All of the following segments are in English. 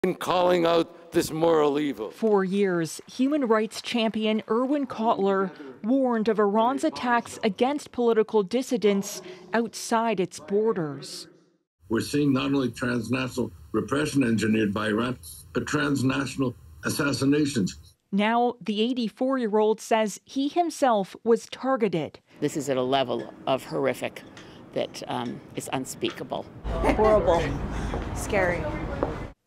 in calling out this moral evil. For years, human rights champion Irwin Cotler warned of Iran's attacks against political dissidents outside its borders. We're seeing not only transnational repression engineered by Iran, but transnational assassinations. Now, the 84-year-old says he himself was targeted. This is at a level of horrific that is unspeakable. Horrible. Scary.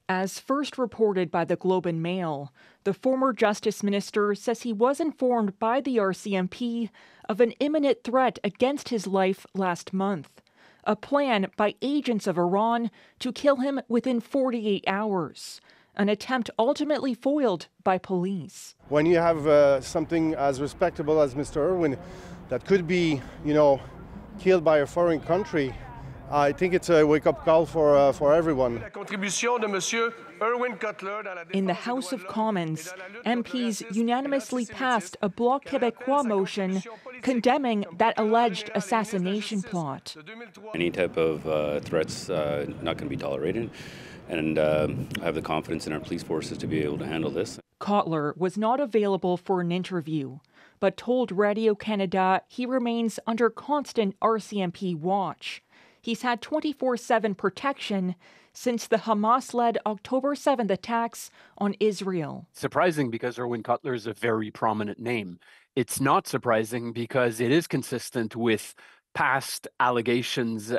As first reported by the Globe and Mail, the former justice minister says he was informed by the RCMP of an imminent threat against his life last month, a plan by agents of Iran to kill him within 48 hours, an attempt ultimately foiled by police. When you have something as respectable as Mr. Irwin that could be, killed by a foreign country, I think it's a wake-up call for everyone. In the House of Commons, MPs unanimously passed a Bloc Québécois motion condemning that alleged assassination plot. Any type of threats not going to be tolerated, and I have the confidence in our police forces to be able to handle this. Cotler was not available for an interview, but told Radio-Canada he remains under constant RCMP watch. He's had 24/7 protection since the Hamas-led October 7th attacks on Israel. Surprising because Irwin Cotler is a very prominent name. It's not surprising because it is consistent with past allegations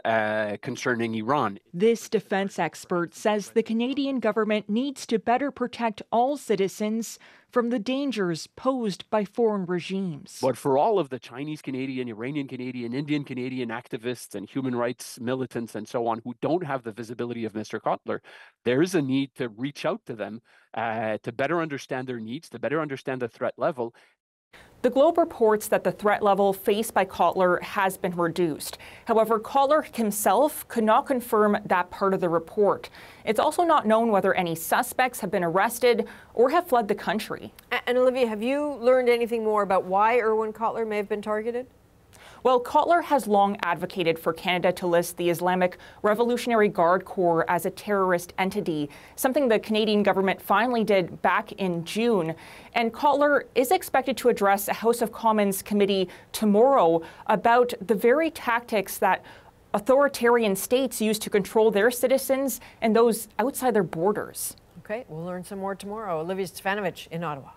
concerning Iran. This defense expert says the Canadian government needs to better protect all citizens from the dangers posed by foreign regimes. But for all of the Chinese Canadian, Iranian Canadian, Indian Canadian activists and human rights militants and so on who don't have the visibility of Mr. Cotler, there is a need to reach out to them to better understand their needs, to better understand the threat level. The Globe reports that the threat level faced by Cotler has been reduced. However, Cotler himself could not confirm that part of the report. It's also not known whether any suspects have been arrested or have fled the country. And Olivia, have you learned anything more about why Irwin Cotler may have been targeted? Well, Cotler has long advocated for Canada to list the Islamic Revolutionary Guard Corps as a terrorist entity, something the Canadian government finally did back in June. And Cotler is expected to address a House of Commons committee tomorrow about the very tactics that authoritarian states use to control their citizens and those outside their borders. Okay, we'll learn some more tomorrow. Olivia Stefanovic in Ottawa.